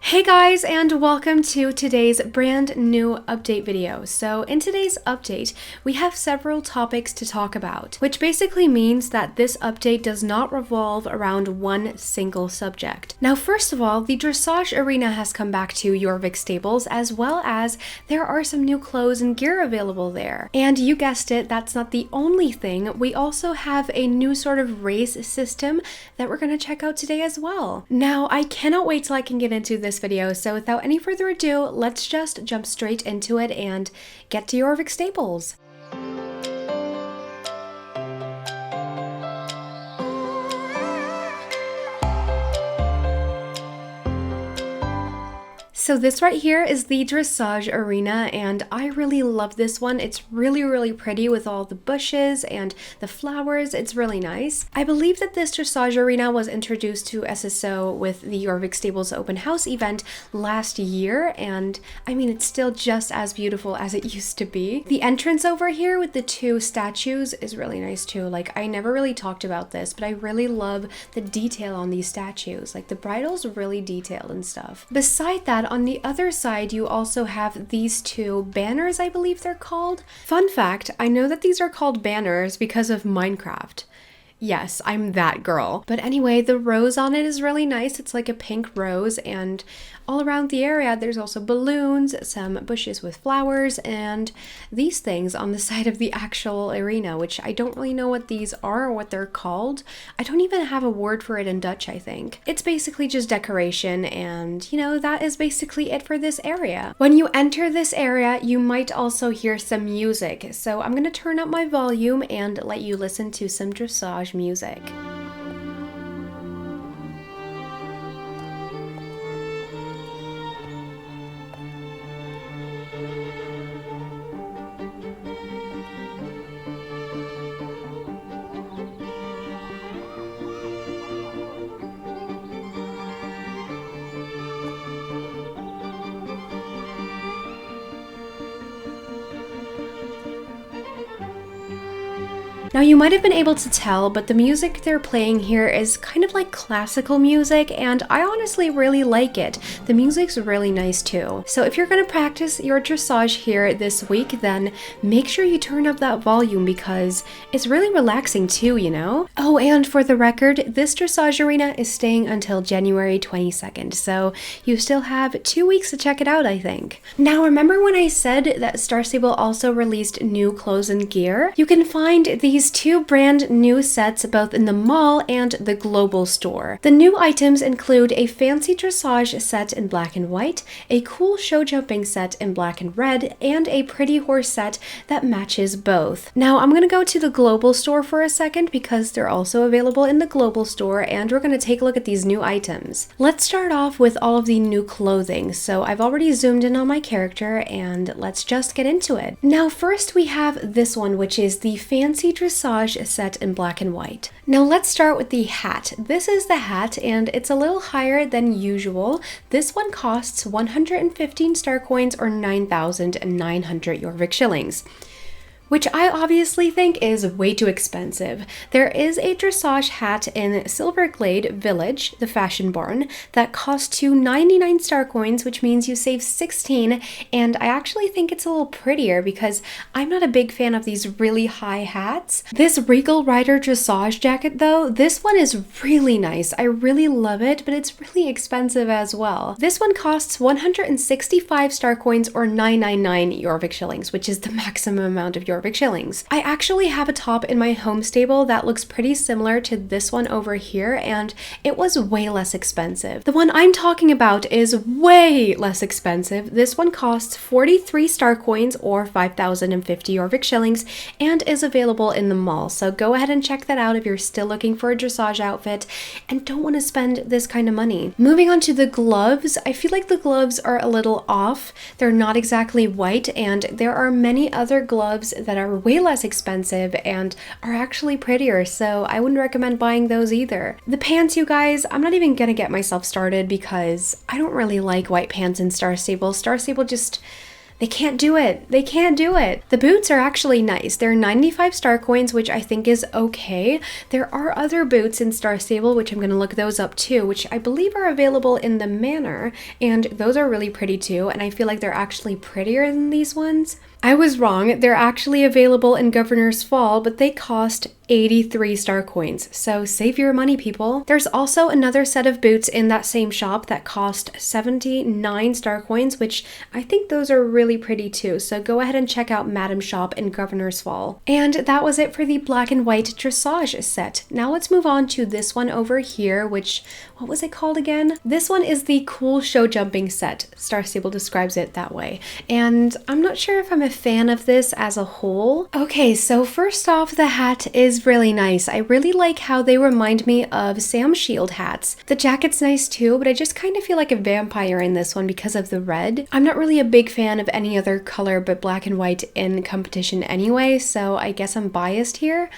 Hey guys, and welcome to today's brand new update video. So in today's update, we have several topics to talk about, which basically means that this update does not revolve around one single subject. Now, first of all, the Dressage arena has come back to Jorvik stables, as well as there are some new clothes and gear available there. And you guessed it, that's not the only thing. We also have a new sort of race system that we're going to check out today as well. Now, I cannot wait till I can get into this video, so without any further ado, let's just jump straight into it and get to Jorvik stables. So this right here is the Dressage arena, and I really love this one. It's really pretty with all the bushes and the flowers. It's really nice. I believe that this Dressage arena was introduced to SSO with the Jorvik Stables open house event last year, and I mean, it's still just as beautiful as it used to be. The entrance over here with the two statues is really nice too. Like, I never really talked about this, but I really love the detail on these statues. Like, the bridle's really detailed and stuff. Beside that, on the other side, you also have these two banners, I believe they're called. Fun fact, I know that these are called banners because of Minecraft. Yes, I'm that girl. But anyway, the rose on it is really nice. It's like a pink rose, and all around the area there's also balloons, some bushes with flowers, and these things on the side of the actual arena, which I don't really know what these are or what they're called. I don't even have a word for it in Dutch, I think. It's basically just decoration, and you know, that is basically it for this area. When you enter this area, you might also hear some music, so I'm gonna turn up my volume and let you listen to some Dressage music. Now, you might have been able to tell, but the music they're playing here is kind of like classical music, and I honestly really like it. The music's really nice too. So if you're going to practice your dressage here this week, then make sure you turn up that volume because it's really relaxing too, you know? Oh, and for the record, this dressage arena is staying until January 22nd, so you still have 2 weeks to check it out, I think. Now, remember when I said that Star Stable also released new clothes and gear? You can find these two brand new sets both in the mall and the global store. The new items include a fancy dressage set in black and white, a cool show jumping set in black and red, and a pretty horse set that matches both. Now, I'm gonna go to the global store for a second because they're also available in the global store, and we're gonna take a look at these new items. Let's start off with all of the new clothing. So I've already zoomed in on my character, and let's just get into it. Now, first we have this one, which is the fancy dressage set in black and white. Now let's start with the hat. This is the hat, and it's a little higher than usual. This one costs 115 star coins or 9,900 Jorvik shillings, which I obviously think is way too expensive. There is a dressage hat in Silverglade Village, the fashion barn, that costs you 99 star coins, which means you save 16, and I actually think it's a little prettier because I'm not a big fan of these really high hats. This Regal Rider dressage jacket though, this one is really nice. I really love it, but it's really expensive as well. This one costs 165 star coins or 999 Jorvik shillings, which is the maximum amount of Jorvik shillings. I actually have a top in my home stable that looks pretty similar to this one over here, and it was way less expensive. The one I'm talking about is way less expensive. This one costs 43 star coins or 5,050 Jorvik shillings and is available in the mall. So go ahead and check that out if you're still looking for a dressage outfit and don't want to spend this kind of money. Moving on to the gloves, I feel like the gloves are a little off. They're not exactly white, and there are many other gloves that are way less expensive and are actually prettier, so I wouldn't recommend buying those either. The pants, you guys, I'm not even gonna get myself started because I don't really like white pants in Star Stable. Star Stable just They can't do it. They can't do it. The boots are actually nice. They're 95 star coins, which I think is okay. There are other boots in Star Stable, which I'm going to look those up too, which I believe are available in the Manor, and those are really pretty too, and I feel like they're actually prettier than these ones. I was wrong. They're actually available in Governor's Fall, but they cost 83 star coins. So save your money, people. There's also another set of boots in that same shop that cost 79 star coins, which I think those are really pretty too. So go ahead and check out Madam's shop in Governor's Fall. And that was it for the black and white dressage set. Now let's move on to this one over here, which, what was it called again? This one is the cool show jumping set. Star Stable describes it that way. And I'm not sure if I'm a fan of this as a whole. Okay, so first off, the hat is really nice. I really like how they remind me of Sam Shield hats. The jacket's nice too, but I just kind of feel like a vampire in this one because of the red. I'm not really a big fan of any other color but black and white in competition anyway, so I guess I'm biased here.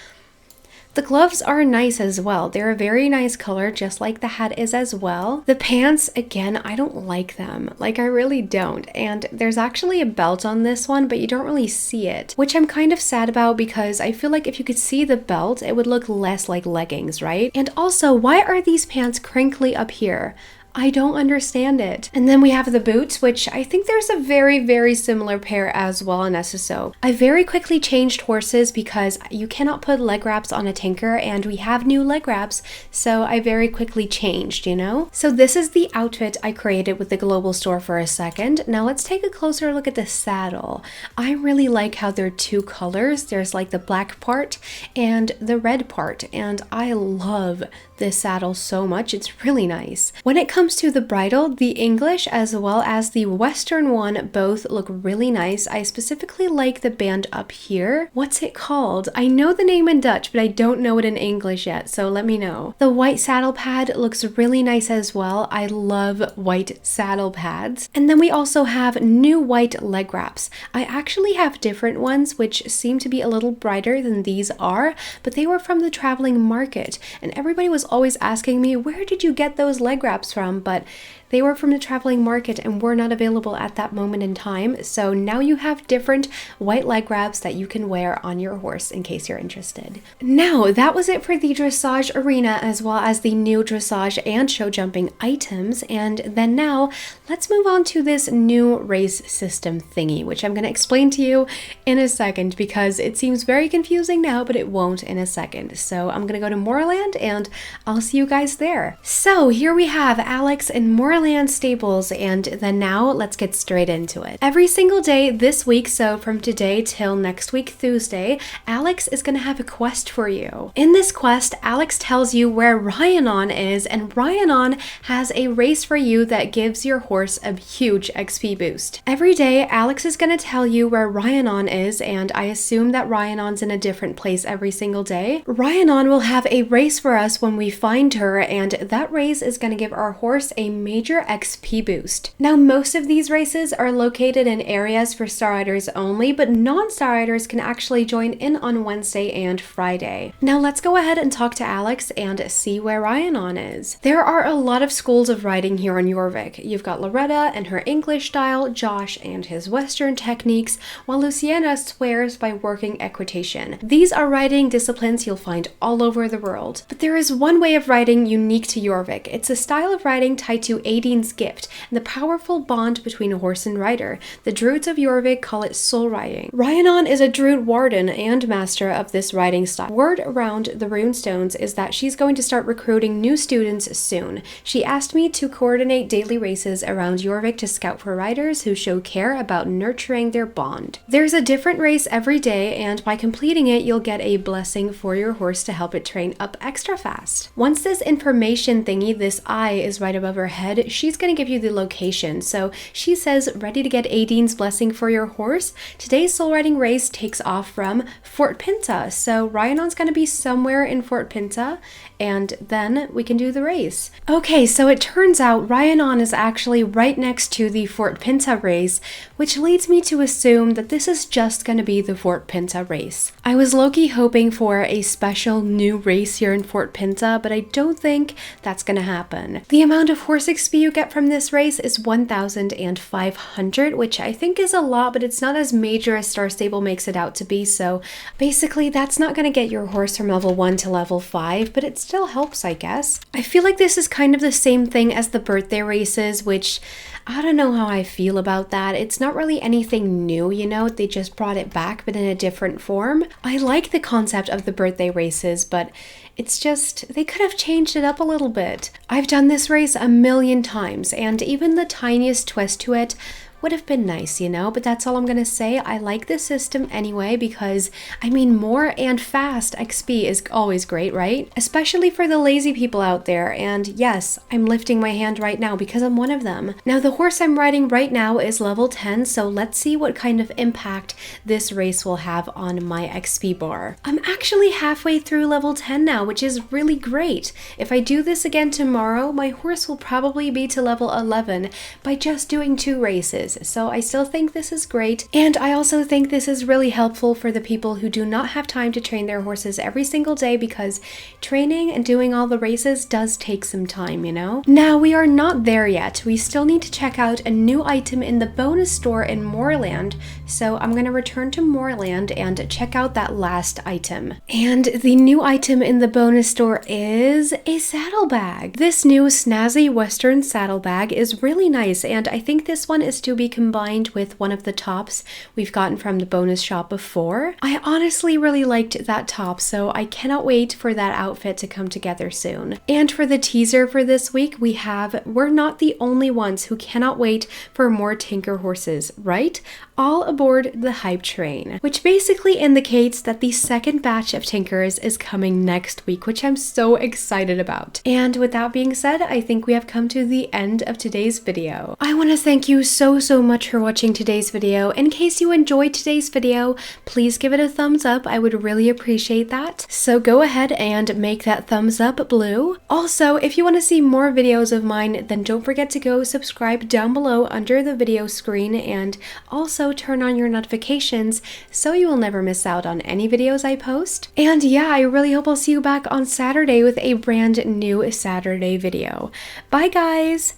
The gloves are nice as well. They're a very nice color, just like the hat is as well. The pants, again, I don't like them. Like, I really don't. And there's actually a belt on this one, but you don't really see it, which I'm kind of sad about because I feel like if you could see the belt, it would look less like leggings, right? And also, why are these pants crinkly up here? I don't understand it. And then we have the boots, which I think there's a very, very similar pair as well in SSO. I very quickly changed horses because you cannot put leg wraps on a tinker, and we have new leg wraps, so I very quickly changed, you know? So this is the outfit I created with the global store for a second. Now let's take a closer look at the saddle. I really like how there are two colors. There's like the black part and the red part, and I love this saddle so much. It's really nice. When it comes to the bridle, the English as well as the Western one both look really nice. I specifically like the band up here. What's it called? I know the name in Dutch, but I don't know it in English yet, so let me know. The white saddle pad looks really nice as well. I love white saddle pads. And then we also have new white leg wraps. I actually have different ones which seem to be a little brighter than these are, but they were from the traveling market, and everybody was always asking me, where did you get those leg wraps from? But they were from the traveling market and were not available at that moment in time. So now you have different white leg wraps that you can wear on your horse in case you're interested. Now, that was it for the dressage arena as well as the new dressage and show jumping items. And then now let's move on to this new race system thingy, which I'm going to explain to you in a second because it seems very confusing now, but it won't in a second. So I'm going to go to Moorland and I'll see you guys there. So here we have Alex in Moorland stables, and then now let's get straight into it. Every single day this week, so from today till next week Tuesday, Alex is going to have a quest for you. In this quest, Alex tells you where Rhiannon is, and Rhiannon has a race for you that gives your horse a huge XP boost. Every day, Alex is going to tell you where Rhiannon is, and I assume that Rhiannon's in a different place every single day. Rhiannon will have a race for us when we find her, and that race is going to give our horse a major XP boost. Now, most of these races are located in areas for Star Riders only, but non-Star Riders can actually join in on Wednesday and Friday. Now, let's go ahead and talk to Alex and see where Rhiannon is. There are a lot of schools of riding here on Jorvik. You've got Loretta and her English style, Josh and his Western techniques, while Luciana swears by working equitation. These are riding disciplines you'll find all over the world. But there is one way of riding unique to Jorvik. It's a style of riding tied to Aideen's gift and the powerful bond between a horse and rider. The Druids of Jorvik call it soul riding. Rhiannon is a Druid warden and master of this riding style. Word around the runestones is that she's going to start recruiting new students soon. She asked me to coordinate daily races around Jorvik to scout for riders who show care about nurturing their bond. There's a different race every day, and by completing it, you'll get a blessing for your horse to help it train up extra fast. Once this information thingy, this eye, is right above her head, she's going to give you the location. So she says, ready to get Aideen's blessing for your horse? Today's soul riding race takes off from Fort Pinta. So Rhiannon's going to be somewhere in Fort Pinta, and then we can do the race. Okay, so it turns out Rhiannon is actually right next to the Fort Pinta race, which leads me to assume that this is just going to be the Fort Pinta race. I was low-key hoping for a special new race here in Fort Pinta, but I don't think that's going to happen. The amount of horse XP XP you get from this race is 1,500, which I think is a lot, but it's not as major as Star Stable makes it out to be. So basically that's not going to get your horse from level 1 to level 5, but it still helps, I guess. I feel like this is kind of the same thing as the birthday races, which I don't know how I feel about that. It's not really anything new, you know, they just brought it back, but in a different form. I like the concept of the birthday races, but it's just, they could have changed it up a little bit. I've done this race a million times, and even the tiniest twist to it would have been nice, you know, but that's all I'm gonna say. I like this system anyway because, I mean, more and fast XP is always great, right? Especially for the lazy people out there, and yes, I'm lifting my hand right now because I'm one of them. Now, the horse I'm riding right now is level 10, so let's see what kind of impact this race will have on my XP bar. I'm actually halfway through level 10 now, which is really great. If I do this again tomorrow, my horse will probably be to level 11 by just doing 2 races. So I still think this is great, and I also think this is really helpful for the people who do not have time to train their horses every single day, because training and doing all the races does take some time, you know? Now, we are not there yet. We still need to check out a new item in the bonus store in Moorland, so I'm going to return to Moorland and check out that last item. And the new item in the bonus store is a saddlebag. This new snazzy Western saddlebag is really nice, and I think this one is to be combined with one of the tops we've gotten from the bonus shop before. I honestly really liked that top, so I cannot wait for that outfit to come together soon. And for the teaser for this week, we're not the only ones who cannot wait for more Tinker horses, right? All aboard the hype train, which basically indicates that the second batch of Tinkers is coming next week, which I'm so excited about. And with that being said, I think we have come to the end of today's video. I want to thank you so much for watching today's video. In case you enjoyed today's video, please give it a thumbs up. I would really appreciate that. So go ahead and make that thumbs up blue. Also, if you want to see more videos of mine, then don't forget to go subscribe down below under the video screen, and also turn on your notifications so you will never miss out on any videos I post. And yeah, I really hope I'll see you back on Saturday with a brand new Saturday video. Bye guys!